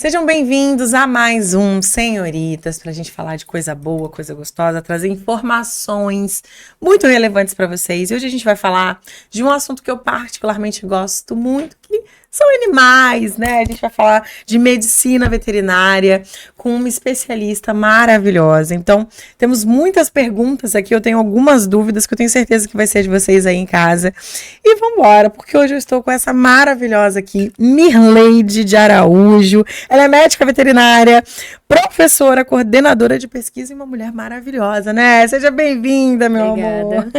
Sejam bem-vindos a mais um Senhoritas, para a gente falar de coisa boa, coisa gostosa, trazer informações muito relevantes para vocês. E hoje a gente vai falar de um assunto que eu particularmente gosto muito, que são animais, né? A gente vai falar de medicina veterinária com uma especialista maravilhosa. Então, temos muitas perguntas aqui, eu tenho algumas dúvidas que eu tenho certeza que vai ser de vocês aí em casa. E vamos embora, porque hoje eu estou com essa maravilhosa aqui, Mirleide de Araújo. Ela é médica veterinária, professora, coordenadora de pesquisa e uma mulher maravilhosa, né? Seja bem-vinda, meu amor.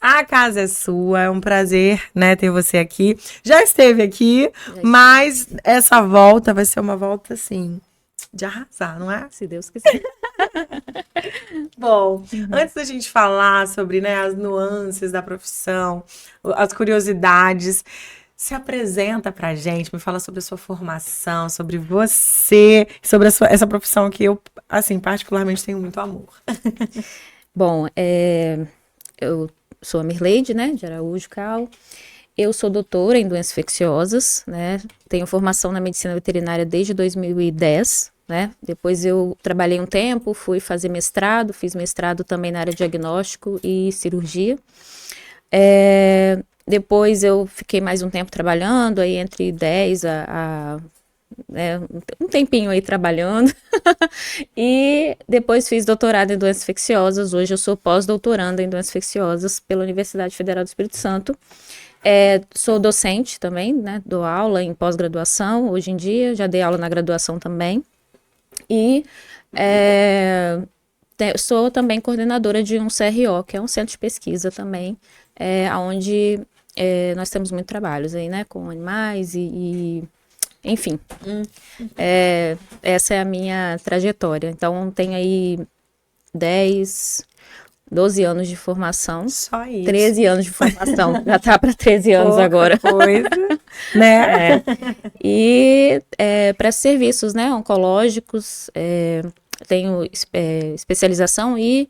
A casa é sua, é um prazer, né, ter você aqui. Já esteve aqui, mas essa volta vai ser uma volta, assim, de arrasar, não é? Se Deus quiser. Bom, antes da gente falar sobre, né, as nuances da profissão, as curiosidades, se apresenta pra gente, me fala sobre a sua formação, sobre você, sobre essa profissão que eu, assim, particularmente tenho muito amor. Bom, eu sou a Mirleide, né, de Araújo Cal. Eu sou doutora em doenças infecciosas, né, tenho formação na medicina veterinária desde 2010, né, depois eu trabalhei um tempo, fui fazer mestrado, fiz mestrado também na área de diagnóstico e cirurgia. Depois eu fiquei mais um tempo trabalhando, aí entre 10 um tempinho aí trabalhando. E depois fiz doutorado em doenças infecciosas. Hoje eu sou pós-doutoranda em doenças infecciosas pela Universidade Federal do Espírito Santo. Sou docente também, né? Dou aula em pós-graduação hoje em dia, já dei aula na graduação também. E sou também coordenadora de um CRO, que é um centro de pesquisa também, onde nós temos muitos trabalhos aí, né? Com animais enfim, essa é a minha trajetória. Então, tem aí 12 anos de formação. Só isso. 13 anos de formação. Já tá para 13 anos agora. Coisa, né? E presto serviços, né, oncológicos. Tenho especialização e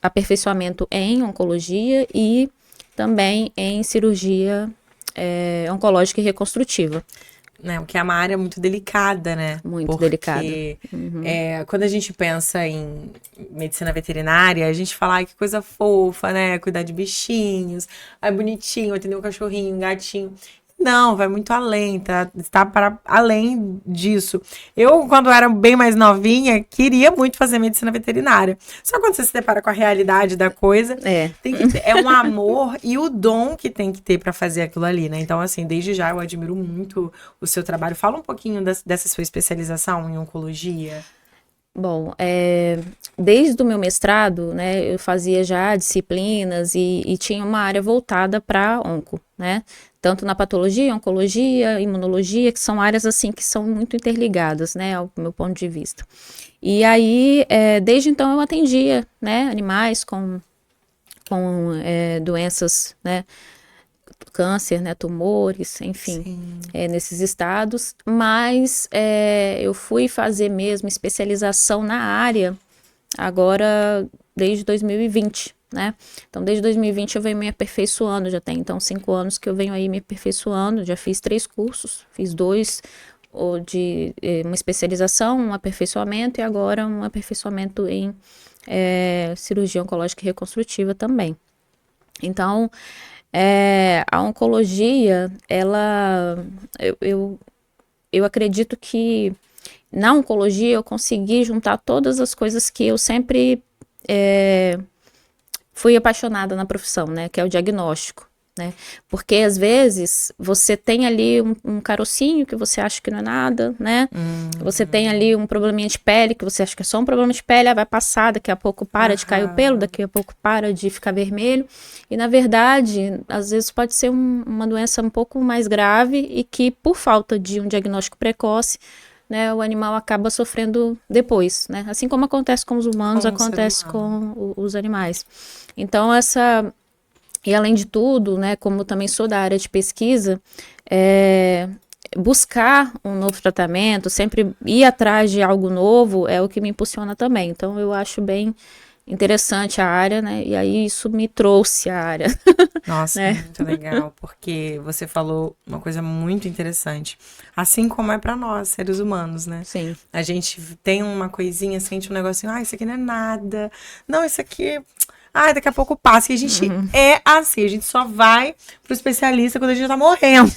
aperfeiçoamento em oncologia e também em cirurgia oncológica e reconstrutiva. Né, que é uma área muito delicada, né? Muito delicada. Quando a gente pensa em medicina veterinária, a gente fala, ai, que coisa fofa, né? Cuidar de bichinhos, ai, bonitinho, atender um cachorrinho, um gatinho. Não, vai muito além, tá? Está para além disso. Eu, quando era bem mais novinha, queria muito fazer medicina veterinária. Só quando você se depara com a realidade da coisa, é um amor e o dom que tem que ter para fazer aquilo ali, né? Então, assim, desde já eu admiro muito o seu trabalho. Fala um pouquinho dessa sua especialização em oncologia. Bom, desde o meu mestrado, né, eu fazia já disciplinas e tinha uma área voltada para onco, né? Tanto na patologia, oncologia, imunologia, que são áreas assim que são muito interligadas, né, ao meu ponto de vista. E aí, desde então eu atendia, né, animais com doenças, né, câncer, né, tumores, enfim, nesses estados, mas eu fui fazer mesmo especialização na área agora desde 2020, né, então desde 2020 eu venho me aperfeiçoando, já tem então 5 anos que eu venho aí me aperfeiçoando, já fiz 3 cursos, fiz 2 de uma especialização, um aperfeiçoamento e agora um aperfeiçoamento em cirurgia oncológica e reconstrutiva também. Então, a oncologia, eu acredito que na oncologia eu consegui juntar todas as coisas que eu sempre fui apaixonada na profissão, né, que é o diagnóstico, né, porque às vezes você tem ali um carocinho que você acha que não é nada, né, você tem ali um probleminha de pele que você acha que é só um problema de pele, vai passar, daqui a pouco para de cair o pelo, daqui a pouco para de ficar vermelho, e na verdade, às vezes pode ser uma doença um pouco mais grave e que por falta de um diagnóstico precoce, né, o animal acaba sofrendo depois, né, assim como acontece com os humanos, acontece com os animais. Então e além de tudo, né, como também sou da área de pesquisa, buscar um novo tratamento, sempre ir atrás de algo novo é o que me impulsiona também. Então eu acho bem interessante a área, né? E aí isso me trouxe a área. Nossa, né? muito legal, porque você falou uma coisa muito interessante. Assim como é pra nós, seres humanos, né? Sim. A gente tem uma coisinha, sente um negocinho, isso aqui não é nada. Não, isso aqui, daqui a pouco passa. E a gente é assim, a gente só vai pro especialista quando a gente tá morrendo.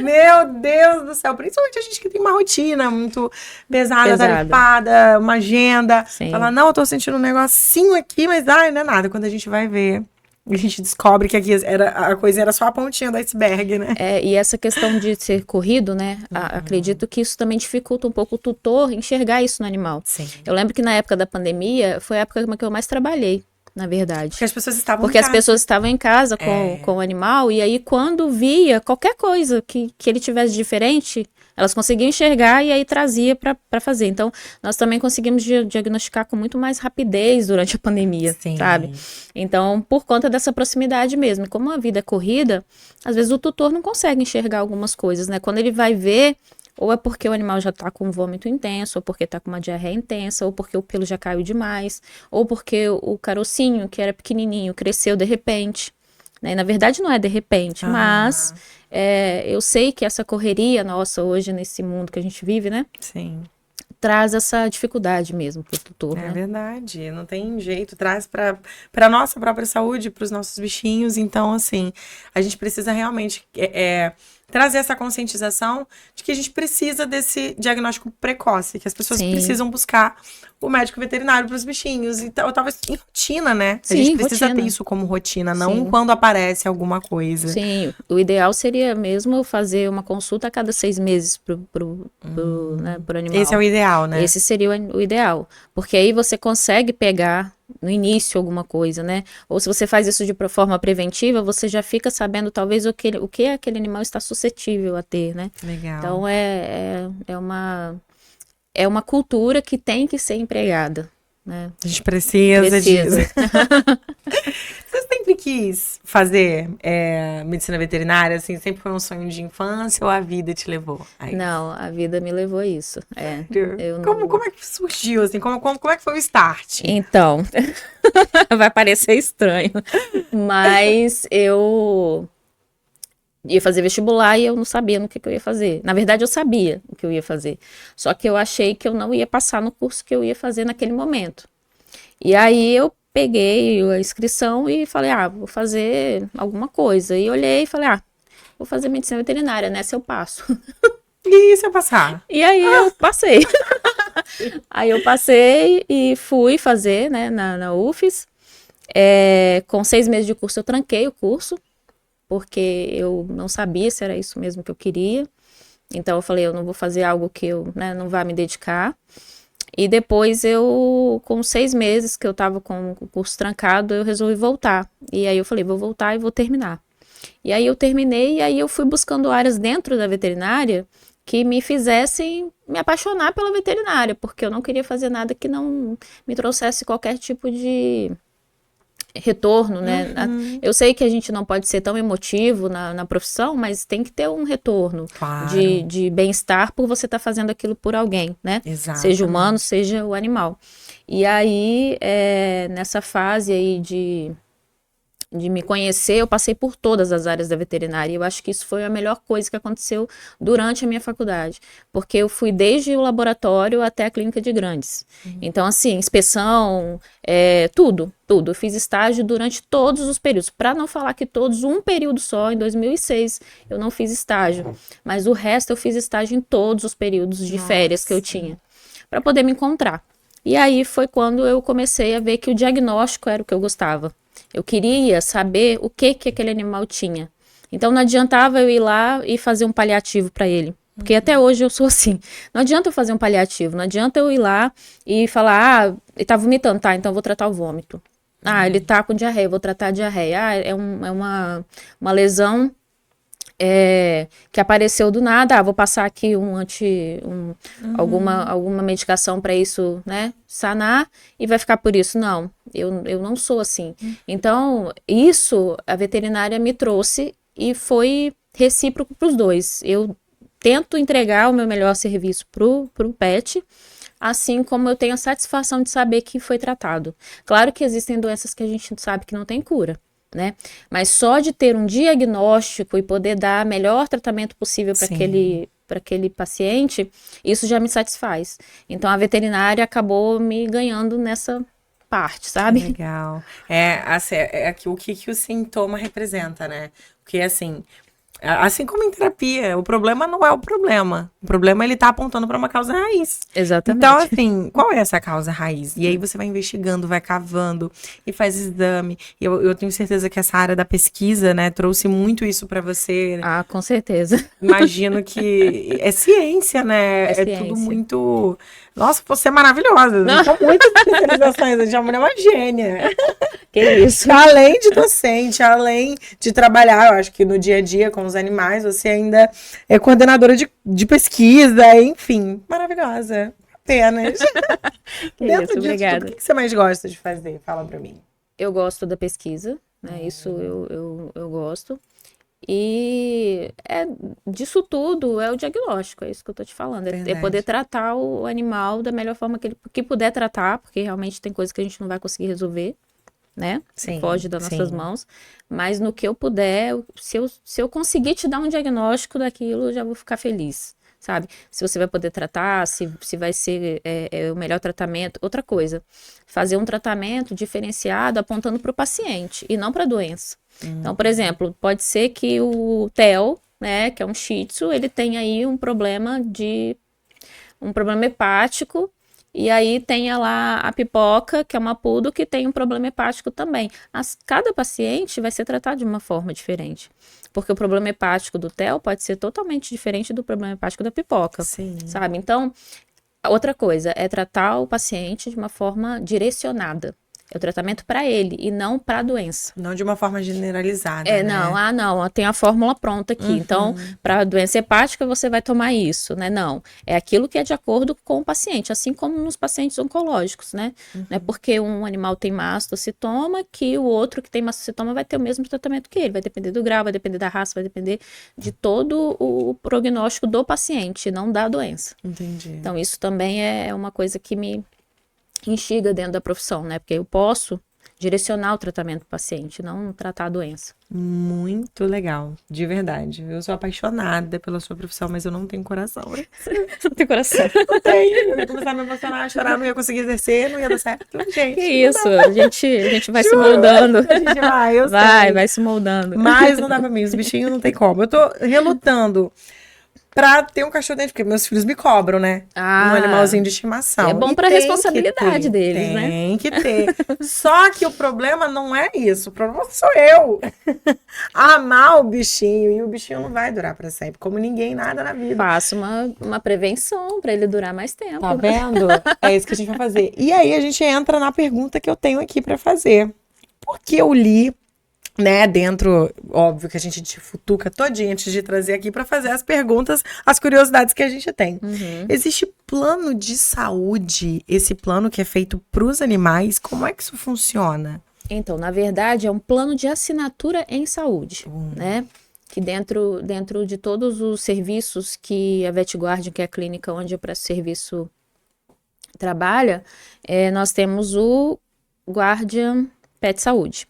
Meu Deus do céu, principalmente a gente que tem uma rotina muito pesada. Tarefada, uma agenda. Sim. Fala, não, eu tô sentindo um negocinho aqui, mas não é nada. Quando a gente vai ver, a gente descobre que aqui a coisa era só a pontinha do iceberg, né? E essa questão de ser corrido, né? Acredito que isso também dificulta um pouco o tutor enxergar isso no animal. Sim. Eu lembro que na época da pandemia foi a época que eu mais trabalhei, na verdade. Porque as pessoas estavam Porque em casa. as pessoas estavam em casa com o animal, e aí quando via qualquer coisa que ele tivesse diferente, elas conseguiam enxergar e aí trazia para fazer. Então, nós também conseguimos diagnosticar com muito mais rapidez durante a pandemia, Sim. sabe? Então, por conta dessa proximidade mesmo. E como a vida é corrida, às vezes o tutor não consegue enxergar algumas coisas, né? Quando ele vai ver, ou é porque o animal já tá com um vômito intenso, ou porque tá com uma diarreia intensa, ou porque o pelo já caiu demais, ou porque o carocinho, que era pequenininho, cresceu de repente. Né? E, na verdade, não é de repente, mas eu sei que essa correria nossa hoje nesse mundo que a gente vive, né? Sim. Traz essa dificuldade mesmo pro tutor, né? É verdade, não tem jeito, traz para nossa própria saúde, para os nossos bichinhos. Então, assim, a gente precisa realmente trazer essa conscientização de que a gente precisa desse diagnóstico precoce, que as pessoas Sim. precisam buscar o médico veterinário para os bichinhos. Então, talvez em rotina, né? Sim, a gente precisa rotina. ter isso como rotina, não Sim. quando aparece alguma coisa. Sim, o ideal seria mesmo fazer uma consulta a cada 6 meses pro animal. Esse é o ideal, né? Esse seria o ideal, porque aí você consegue pegar no início alguma coisa, né? Ou se você faz isso de forma preventiva, você já fica sabendo talvez o que aquele animal está suscetível a ter, né? Legal. Então é uma cultura que tem que ser empregada, né? A gente precisa disso. Você sempre quis fazer medicina veterinária, assim, sempre foi um sonho de infância ou a vida te levou? Não, a vida me levou a isso. Como é que surgiu, assim? Como é que foi o start? Então, vai parecer estranho, mas eu ia fazer vestibular e eu não sabia no que eu ia fazer. Na verdade, eu sabia o que eu ia fazer, só que eu achei que eu não ia passar no curso que eu ia fazer naquele momento. E aí eu peguei a inscrição e falei, vou fazer alguma coisa. E olhei e falei, vou fazer medicina veterinária, né? Se eu passo. E se eu passar? E aí eu passei. Aí eu passei e fui fazer, né, na UFES. Com 6 meses de curso eu tranquei o curso, porque eu não sabia se era isso mesmo que eu queria. Então eu falei, eu não vou fazer algo que eu, né, não vá me dedicar. E depois com 6 meses que eu tava com o curso trancado, eu resolvi voltar. E aí eu falei, vou voltar e vou terminar. E aí eu terminei e aí eu fui buscando áreas dentro da veterinária que me fizessem me apaixonar pela veterinária, porque eu não queria fazer nada que não me trouxesse qualquer tipo de retorno, né? Eu sei que a gente não pode ser tão emotivo na profissão, mas tem que ter um retorno de bem-estar por você estar fazendo aquilo por alguém, né? Exato. Seja o humano, seja o animal. E aí, nessa fase aí de me conhecer, eu passei por todas as áreas da veterinária. E eu acho que isso foi a melhor coisa que aconteceu durante a minha faculdade. Porque eu fui desde o laboratório até a clínica de grandes. Então, assim, inspeção, tudo. Eu fiz estágio durante todos os períodos. Para não falar que todos, um período só, em 2006, eu não fiz estágio. Mas o resto eu fiz estágio em todos os períodos de férias que eu tinha. Para poder me encontrar. E aí foi quando eu comecei a ver que o diagnóstico era o que eu gostava. Eu queria saber o que aquele animal tinha. Então não adiantava eu ir lá e fazer um paliativo para ele. Porque até hoje eu sou assim. Não adianta eu fazer um paliativo. Não adianta eu ir lá e falar, ele tá vomitando, tá, então eu vou tratar o vômito. Ele tá com diarreia, eu vou tratar a diarreia. É uma lesão que apareceu do nada, vou passar aqui alguma medicação para isso, né, sanar e vai ficar por isso. Não, eu não sou assim. Então, isso a veterinária me trouxe e foi recíproco para os dois. Eu tento entregar o meu melhor serviço pro pet, assim como eu tenho a satisfação de saber que foi tratado. Claro que existem doenças que a gente sabe que não tem cura, né? Mas só de ter um diagnóstico e poder dar o melhor tratamento possível para aquele paciente, isso já me satisfaz. Então a veterinária acabou me ganhando nessa parte, sabe? Legal. Assim, o que o sintoma representa, né? Porque, assim como em terapia, o problema não é o problema. O problema, ele tá apontando para uma causa raiz. Exatamente. Então, assim, qual é essa causa raiz? E aí você vai investigando, vai cavando e faz exame. E eu tenho certeza que essa área da pesquisa, né, trouxe muito isso para você. Ah, com certeza. Imagino que é ciência, né? É tudo ciência. muito... Nossa, você é maravilhosa. São muitas especializações. A gente é uma mulher uma gênia. Que isso. Além de docente, além de trabalhar, eu acho que no dia a dia com os animais, você ainda é coordenadora de pesquisa, enfim, maravilhosa. Apenas. Que Dentro isso, disso, obrigada. tudo, o que você mais gosta de fazer? Fala pra mim. Eu gosto da pesquisa, né? Isso eu gosto. E disso tudo é o diagnóstico, é isso que eu tô te falando. É Verdade. poder tratar o animal da melhor forma que puder tratar, porque realmente tem coisas que a gente não vai conseguir resolver, né? Sim, Foge das nossas sim. mãos. Mas no que eu puder, se eu conseguir te dar um diagnóstico daquilo, eu já vou ficar feliz, sabe? Se você vai poder tratar, se vai ser o melhor tratamento. Outra coisa, fazer um tratamento diferenciado apontando para o paciente e não para a doença. Então, por exemplo, pode ser que o Theo, né, que é um Shih Tzu, ele tenha aí um problema hepático, e aí tenha lá a Pipoca, que é uma Poodle, que tem um problema hepático também. Cada paciente vai ser tratado de uma forma diferente, porque o problema hepático do Theo pode ser totalmente diferente do problema hepático da Pipoca, Sim. sabe? Então, outra coisa é tratar o paciente de uma forma direcionada. É o tratamento para ele e não para a doença. Não de uma forma generalizada, né? Não, tem a fórmula pronta aqui. Então, para a doença hepática, você vai tomar isso, né? Não, é aquilo que é de acordo com o paciente, assim como nos pacientes oncológicos, né? Não é porque um animal tem mastocitoma que o outro que tem mastocitoma vai ter o mesmo tratamento que ele. Vai depender do grau, vai depender da raça, vai depender de todo o prognóstico do paciente, não da doença. Entendi. Então, isso também é uma coisa que me instiga dentro da profissão, né? Porque eu posso direcionar o tratamento do paciente, não tratar a doença. Muito legal, de verdade. Eu sou apaixonada pela sua profissão, mas eu não tenho coração. Não tem coração. Não tenho. Eu ia começar a me emocionar, a chorar, não ia conseguir exercer, não ia dar certo. Gente, Que isso, a gente vai se Juro, moldando. a gente eu sei. Vai se moldando. Mas não dá pra mim, os bichinhos não tem como. Eu tô relutando pra ter um cachorro dentro, porque meus filhos me cobram, né? Um animalzinho de estimação. É bom E pra tem responsabilidade que ter, deles, né? Tem que ter. Só que o problema não é isso. O problema sou eu. Amar o bichinho. E o bichinho não vai durar pra sempre. Como ninguém, nada na vida. Faço uma prevenção pra ele durar mais tempo. Tá vendo? É isso que a gente vai fazer. E aí a gente entra na pergunta que eu tenho aqui pra fazer. Porque eu li, né, dentro, óbvio que a gente te futuca todinha antes de trazer aqui pra fazer as perguntas, as curiosidades que a gente tem. Existe plano de saúde, esse plano que é feito pros animais, como é que isso funciona? Então, na verdade, é um plano de assinatura em saúde, né? Que dentro de todos os serviços que a VetGuardian, que é a clínica onde eu presto serviço, trabalha, nós temos o Guardian Pet Saúde,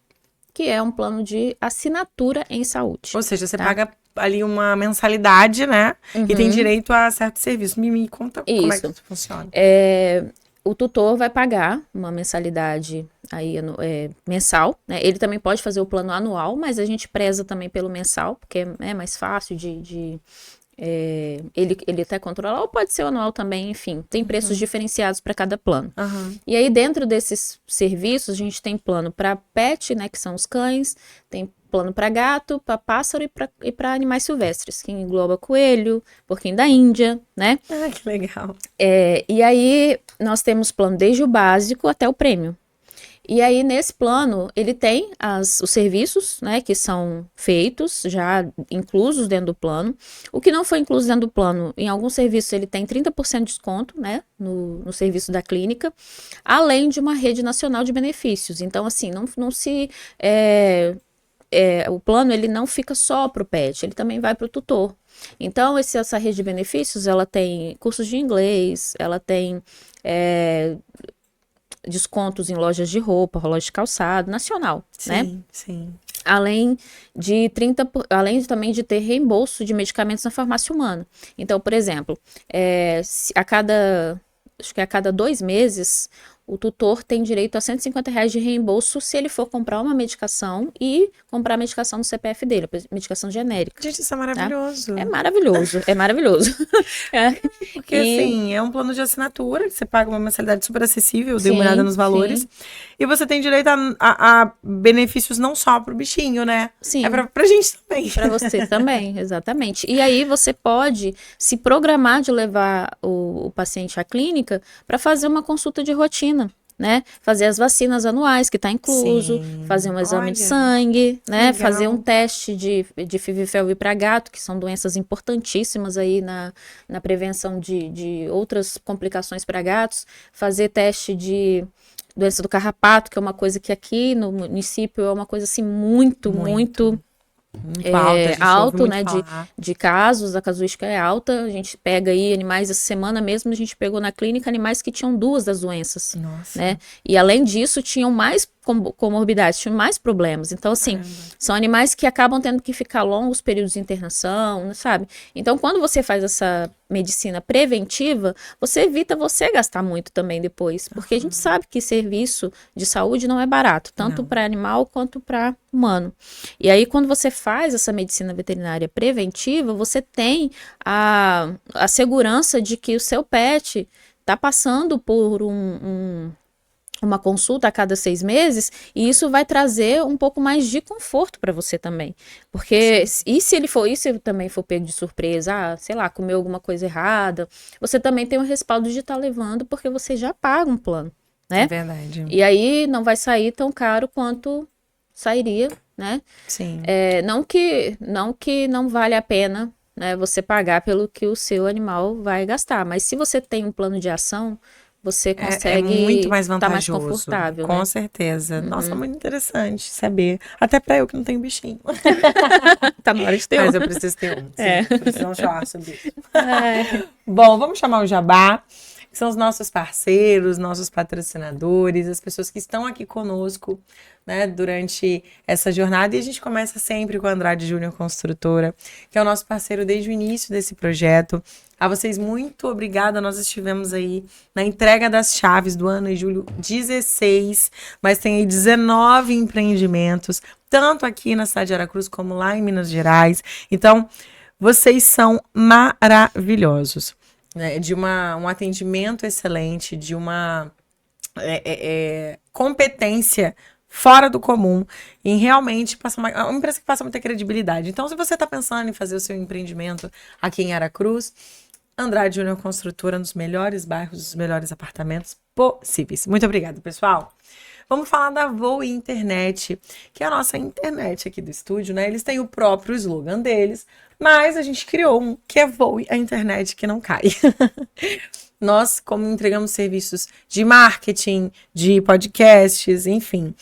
que é um plano de assinatura em saúde. Ou seja, você paga ali uma mensalidade, né? E tem direito a certo serviço. Me conta como é que isso funciona. O tutor vai pagar uma mensalidade aí, mensal, né? Ele também pode fazer o plano anual, mas a gente preza também pelo mensal, porque é mais fácil ele até controlar, ou pode ser o anual também, enfim, tem preços diferenciados para cada plano. E aí, dentro desses serviços, a gente tem plano para pet, né, que são os cães, tem plano para gato, para pássaro e para animais silvestres, que engloba coelho, porquinho da Índia, né? Ah, que legal. E aí, nós temos plano desde o básico até o prêmio. E aí, nesse plano, ele tem os serviços, né, que são feitos, já inclusos dentro do plano. O que não foi incluso dentro do plano, em alguns serviços ele tem 30% de desconto, né, no serviço da clínica, além de uma rede nacional de benefícios. Então, assim, não se o plano ele não fica só para o pet, ele também vai para o tutor. Então, essa rede de benefícios, ela tem cursos de inglês, ela tem descontos em lojas de roupa, lojas de calçado, nacional, né? Sim. Além também de ter reembolso de medicamentos na farmácia humana. Então, por exemplo, acho que a cada 2 meses, o tutor tem direito a R$ 150 de reembolso se ele for comprar uma medicação e comprar a medicação no CPF dele, medicação genérica. Gente, isso é maravilhoso. Tá? É maravilhoso, é maravilhoso. Porque, assim, é um plano de assinatura, que você paga uma mensalidade super acessível, dei uma olhada nos valores. Sim. E você tem direito a benefícios não só pro bichinho, né? Sim. É pra gente também. Pra você também, exatamente. E aí você pode se programar de levar o paciente à clínica para fazer uma consulta de rotina. Né? Fazer as vacinas anuais, que está incluso, fazer um exame de sangue, né? Fazer um teste de FIV e FeLV para gato, que são doenças importantíssimas aí na prevenção de outras complicações para gatos, fazer teste de doença do carrapato, que é uma coisa que aqui no município é uma coisa assim muito alto, né, de casos, a casuística é alta, a gente pega aí animais, essa semana mesmo a gente pegou na clínica animais que tinham 2 das doenças, né, e além disso tinham mais comorbidades, tinham mais problemas, então assim, são animais que acabam tendo que ficar longos períodos de internação, sabe, então quando você faz essa medicina preventiva, você evita você gastar muito também depois, porque a gente sabe que serviço de saúde não é barato, tanto para animal quanto para humano. E aí, quando você faz essa medicina veterinária preventiva, você tem a segurança de que o seu pet está passando por uma consulta a cada 6 meses, e isso vai trazer um pouco mais de conforto para você também. Porque, e se ele também for pego de surpresa, sei lá, comeu alguma coisa errada, você também tem o respaldo de estar levando, porque você já paga um plano, né? É verdade. E aí não vai sair tão caro quanto sairia, né? Sim. Não que não vale a pena, né, você pagar pelo que o seu animal vai gastar, mas se você tem um plano de ação, você consegue muito mais estar mais vantajoso, confortável. Com né? certeza. Nossa, muito interessante saber. Até pra eu que não tenho bichinho. Tá na hora de ter Mas eu preciso ter um. Sim. Precisamos falar sobre isso. É. Bom, vamos chamar o Jabá, que são os nossos parceiros, nossos patrocinadores, as pessoas que estão aqui conosco, né, durante essa jornada. E a gente começa sempre com a Andrade Júnior Construtora, que é o nosso parceiro desde o início desse projeto. A vocês, muito obrigada. Nós estivemos aí na entrega das chaves do ano de julho 16, mas tem aí 19 empreendimentos, tanto aqui na cidade de Aracruz como lá em Minas Gerais. Então, vocês são maravilhosos, né? De um atendimento excelente, de uma competência fora do comum, em realmente passar uma empresa que passa muita credibilidade. Então, se você está pensando em fazer o seu empreendimento aqui em Aracruz, Andrade Júnior Construtora, nos melhores bairros, os melhores apartamentos possíveis. Muito obrigada, pessoal. Vamos falar da Voe Internet, que é a nossa internet aqui do estúdio, né? Eles têm o próprio slogan deles, mas a gente criou um que é Voe, a internet que não cai. Nós, como entregamos serviços de marketing, de podcasts, enfim,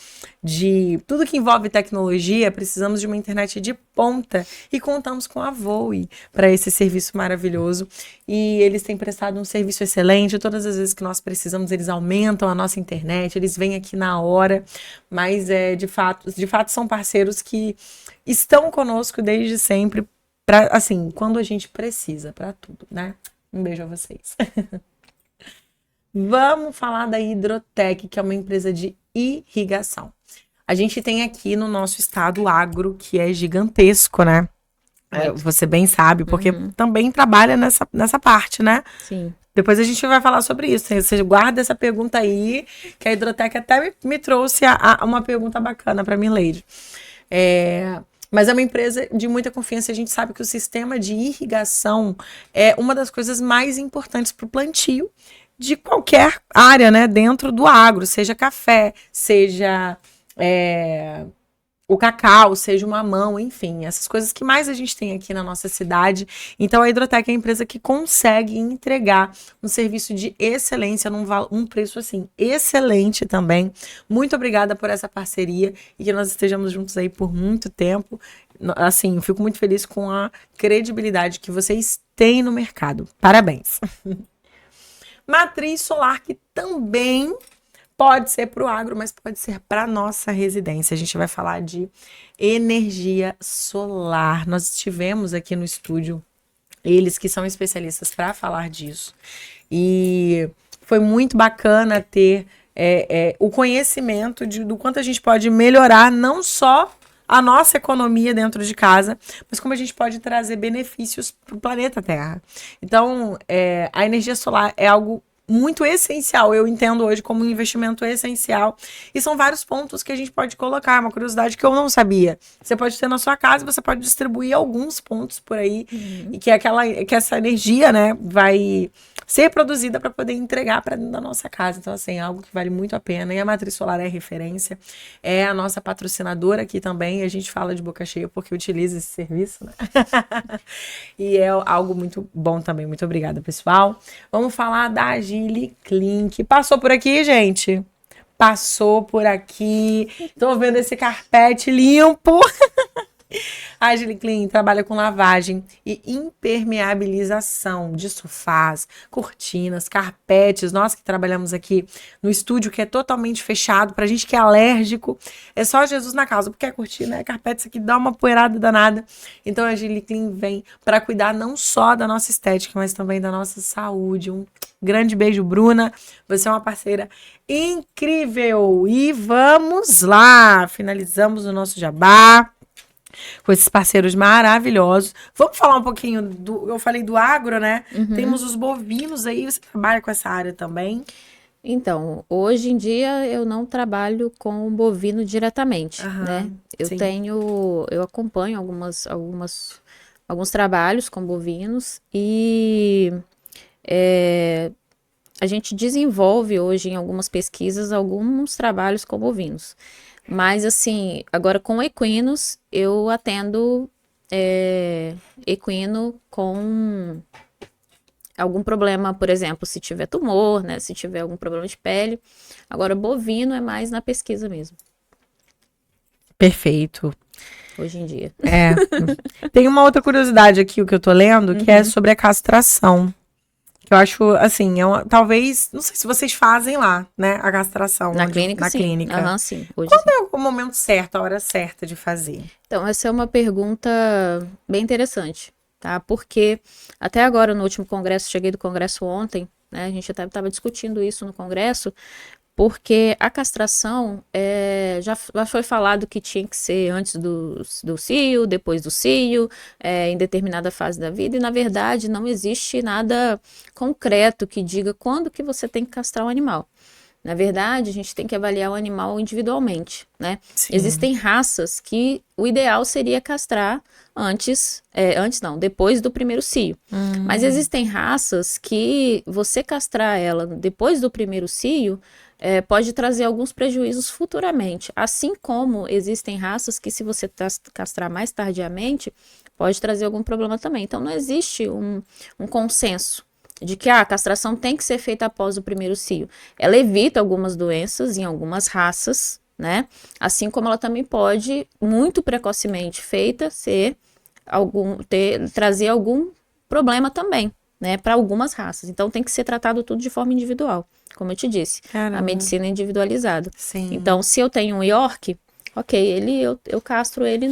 de tudo que envolve tecnologia, precisamos de uma internet de ponta e contamos com a Voe para esse serviço maravilhoso. E eles têm prestado um serviço excelente. Todas as vezes que nós precisamos, eles aumentam a nossa internet, eles vêm aqui na hora, mas de fato são parceiros que estão conosco desde sempre, para assim, quando a gente precisa, para tudo, né? Um beijo a vocês. Vamos falar da Hidrotec, que é uma empresa de irrigação. A gente tem aqui no nosso estado o agro, que é gigantesco, né? Você bem sabe, porque também trabalha nessa parte, né? Sim. Depois a gente vai falar sobre isso. Você guarda essa pergunta aí, que a Hidrotec até me trouxe uma pergunta bacana para mim, Leide. Mas é uma empresa de muita confiança. A gente sabe que o sistema de irrigação é uma das coisas mais importantes para o plantio de qualquer área, né? Dentro do agro, seja café, seja o cacau, seja uma mamão, enfim, essas coisas que mais a gente tem aqui na nossa cidade. Então, a Hidrotec é a empresa que consegue entregar um serviço de excelência um preço, assim, excelente também. Muito obrigada por essa parceria e que nós estejamos juntos aí por muito tempo. Assim, fico muito feliz com a credibilidade que vocês têm no mercado. Parabéns! Matriz solar, que também pode ser para o agro, mas pode ser para a nossa residência. A gente vai falar de energia solar. Nós estivemos aqui no estúdio, eles que são especialistas para falar disso. E foi muito bacana ter o conhecimento do quanto a gente pode melhorar não só a nossa economia dentro de casa, mas como a gente pode trazer benefícios para o planeta Terra. Então, a energia solar é algo muito essencial, eu entendo hoje como um investimento essencial, e são vários pontos que a gente pode colocar, uma curiosidade que eu não sabia. Você pode ter na sua casa, você pode distribuir alguns pontos por aí, e que essa energia, né, vai ser produzida para poder entregar para dentro da nossa casa. Então, assim, é algo que vale muito a pena, e a Matriz Solar é referência, é a nossa patrocinadora aqui também, a gente fala de boca cheia porque utiliza esse serviço, né? E é algo muito bom também. Muito obrigada, pessoal. Vamos falar da Agile Clean, que passou por aqui, gente. Passou por aqui. Tô vendo esse carpete limpo. A Agile Clean trabalha com lavagem e impermeabilização de sofás, cortinas, carpetes. Nós que trabalhamos aqui no estúdio, que é totalmente fechado, pra gente que é alérgico, é só Jesus na causa, porque a cortina, carpete, isso aqui dá uma poeirada danada. Então a Agile Clean vem para cuidar não só da nossa estética, mas também da nossa saúde. Um grande beijo, Bruna. Você é uma parceira incrível. E vamos lá, finalizamos o nosso jabá com esses parceiros maravilhosos. Vamos falar um pouquinho eu falei do agro, né? Temos os bovinos aí, você trabalha com essa área também? Então, hoje em dia eu não trabalho com bovino diretamente, né? Eu acompanho alguns trabalhos com bovinos e a gente desenvolve hoje em algumas pesquisas alguns trabalhos com bovinos. Mas, assim, agora com equinos, eu atendo equino com algum problema, por exemplo, se tiver tumor, né? Se tiver algum problema de pele. Agora, bovino é mais na pesquisa mesmo. Perfeito. Hoje em dia. Tem uma outra curiosidade aqui, o que eu tô lendo, que é sobre a castração. Eu acho, assim, talvez, não sei se vocês fazem lá, né, a castração. Na clínica, na sim. clínica. Sim. Hoje, Qual sim. é o momento certo, a hora certa de fazer? Então, essa é uma pergunta bem interessante, tá? Porque até agora, no último congresso, cheguei do congresso ontem, né, a gente até estava discutindo isso no congresso, porque a castração já foi falado que tinha que ser antes do cio, depois do cio, em determinada fase da vida, e na verdade não existe nada concreto que diga quando que você tem que castrar o animal. Na verdade, a gente tem que avaliar o animal individualmente, né? Sim. Existem raças que o ideal seria castrar depois do primeiro cio. Mas existem raças que você castrar ela depois do primeiro cio pode trazer alguns prejuízos futuramente. Assim como existem raças que, se você castrar mais tardiamente, pode trazer algum problema também. Então, não existe um consenso de que a castração tem que ser feita após o primeiro cio. Ela evita algumas doenças em algumas raças, né? Assim como ela também pode, muito precocemente feita, trazer algum problema também, né? Para algumas raças. Então tem que ser tratado tudo de forma individual, como eu te disse. Caramba. A medicina é individualizada. Sim. Então, se eu tenho um York, ok, eu castro ele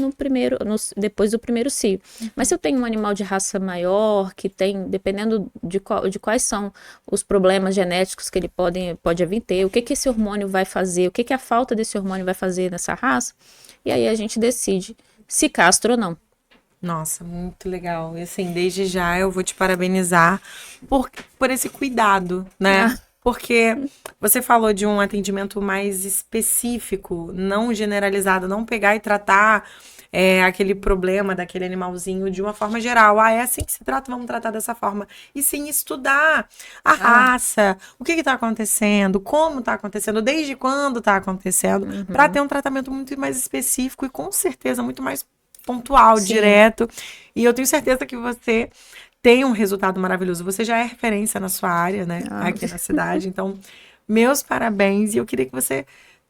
depois do primeiro cio. Mas se eu tenho um animal de raça maior, que tem, dependendo de quais são os problemas genéticos que ele pode vir ter, o que esse hormônio vai fazer, o que a falta desse hormônio vai fazer nessa raça, e aí a gente decide se castra ou não. Nossa, muito legal. E assim, desde já eu vou te parabenizar por esse cuidado, né? porque você falou de um atendimento mais específico, não generalizado, não pegar e tratar aquele problema daquele animalzinho de uma forma geral. É assim que se trata, vamos tratar dessa forma. E sim estudar a raça, o que está acontecendo, como está acontecendo, desde quando está acontecendo, para ter um tratamento muito mais específico e com certeza muito mais pontual, direto. E eu tenho certeza que você tem um resultado maravilhoso. Você já é referência na sua área, né? Aqui na cidade. Então, meus parabéns. E eu queria que você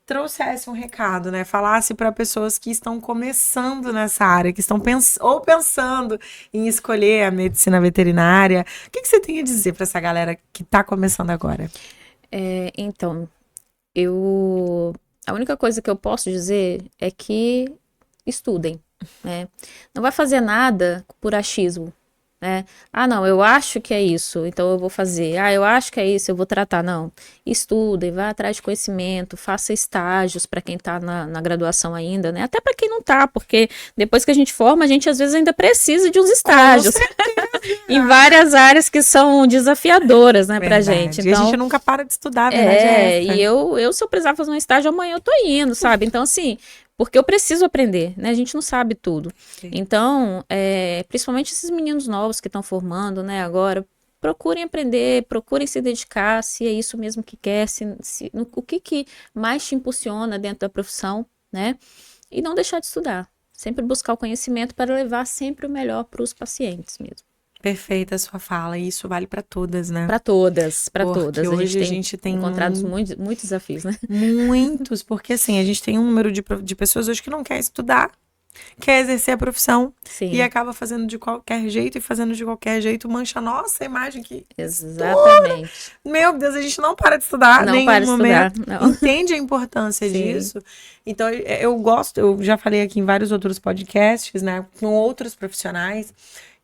trouxesse um recado, né? Falasse para pessoas que estão começando nessa área, que estão pensando em escolher a medicina veterinária. O que você tem a dizer para essa galera que está começando agora? Então, a única coisa que eu posso dizer é que estudem, né? Não vai fazer nada por achismo. Não, eu acho que é isso, então eu vou fazer. Eu acho que é isso, eu vou tratar. Não, estudem, vá atrás de conhecimento, faça estágios para quem está na graduação ainda, né? Até para quem não está, porque depois que a gente forma, a gente às vezes ainda precisa de uns estágios em várias áreas que são desafiadoras, né, pra gente. Então, e a gente nunca para de estudar, verdade e eu se eu precisar fazer um estágio amanhã, eu tô indo, sabe? Então, assim, porque eu preciso aprender, né? A gente não sabe tudo. Sim. Então, principalmente esses meninos novos que estão formando, né, agora, procurem aprender, procurem se dedicar, se é isso mesmo que quer, o que mais te impulsiona dentro da profissão, né? E não deixar de estudar. Sempre buscar o conhecimento para levar sempre o melhor para os pacientes mesmo. Perfeita a sua fala, e isso vale para todas, né? Para todas. Porque hoje a gente tem encontrado muitos desafios, né? Muitos, porque assim, a gente tem um número de pessoas hoje que não quer estudar, quer exercer a profissão. Sim. E acaba fazendo de qualquer jeito, e fazendo de qualquer jeito mancha a nossa imagem. Exatamente. Meu Deus, a gente não para de estudar, não para de momento. Estudar, não. Entende a importância disso. Então, eu já falei aqui em vários outros podcasts, né, com outros profissionais,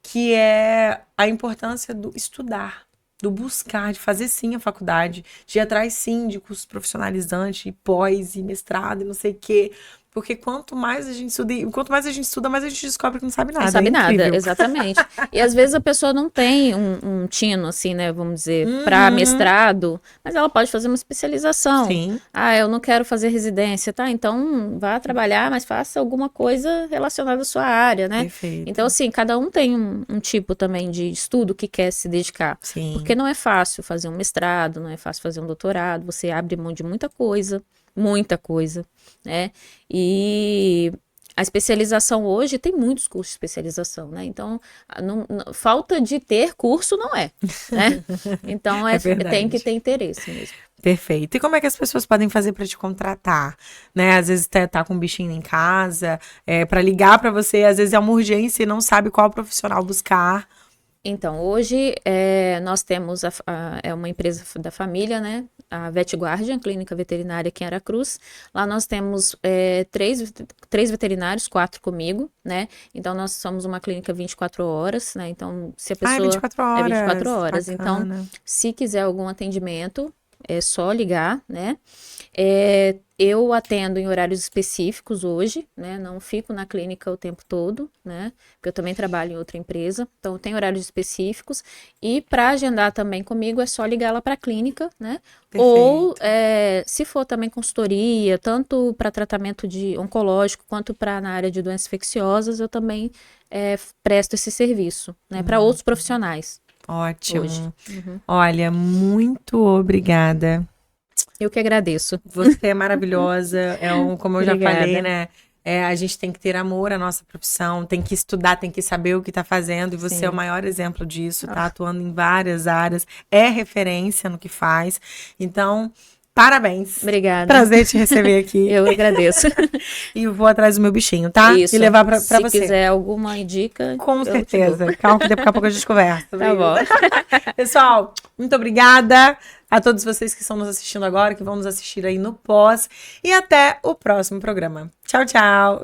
que é a importância do estudar, do buscar, de fazer sim a faculdade, de ir atrás sim de cursos profissionalizantes, e pós, e mestrado, e não sei o quê. Porque quanto mais a gente estuda, mais a gente descobre que não sabe nada. Não sabe nada, exatamente. E às vezes a pessoa não tem um tino, assim, né, vamos dizer, para mestrado, mas ela pode fazer uma especialização. Sim. Eu não quero fazer residência, tá? Então vá trabalhar, mas faça alguma coisa relacionada à sua área, né? Perfeito. Então, assim, cada um tem um tipo também de estudo que quer se dedicar. Sim. Porque não é fácil fazer um mestrado, não é fácil fazer um doutorado, você abre mão de muita coisa, né? E a especialização hoje tem muitos cursos de especialização, né? Então, falta de ter curso não é, né? Então, tem que ter interesse mesmo. Perfeito. E como é que as pessoas podem fazer para te contratar? Né? Às vezes tá com um bichinho em casa, para ligar para você, às vezes é uma urgência e não sabe qual profissional buscar. Então, hoje nós temos uma empresa da família, né? A Vet Guardian, clínica veterinária aqui em Aracruz. Lá nós temos 3 veterinários, 4 comigo, né? Então, nós somos uma clínica 24 horas, né? Então, se a pessoa... 24 horas. 24 horas. Bacana. Então, se quiser algum atendimento, é só ligar, né? Eu atendo em horários específicos hoje, né? Não fico na clínica o tempo todo, né? Porque eu também trabalho em outra empresa, então tem horários específicos. E para agendar também comigo é só ligar lá para a clínica, né? Perfeito. Ou se for também consultoria, tanto para tratamento de oncológico quanto para na área de doenças infecciosas, eu também presto esse serviço, né? Para outros profissionais. Ótimo. Olha, muito obrigada. Eu que agradeço. Você é maravilhosa. Como eu já falei, né? A gente tem que ter amor à nossa profissão, tem que estudar, tem que saber o que está fazendo. E você é o maior exemplo disso, tá atuando em várias áreas, é referência no que faz. Então, parabéns. Obrigada. Prazer te receber aqui. Eu agradeço. E vou atrás do meu bichinho, tá? Isso. E levar pra você. Se quiser alguma dica. Com certeza. Calma que daqui a pouco a gente conversa. Tá bom. Pessoal, muito obrigada a todos vocês que estão nos assistindo agora, que vão nos assistir aí no pós. E até o próximo programa. Tchau, tchau.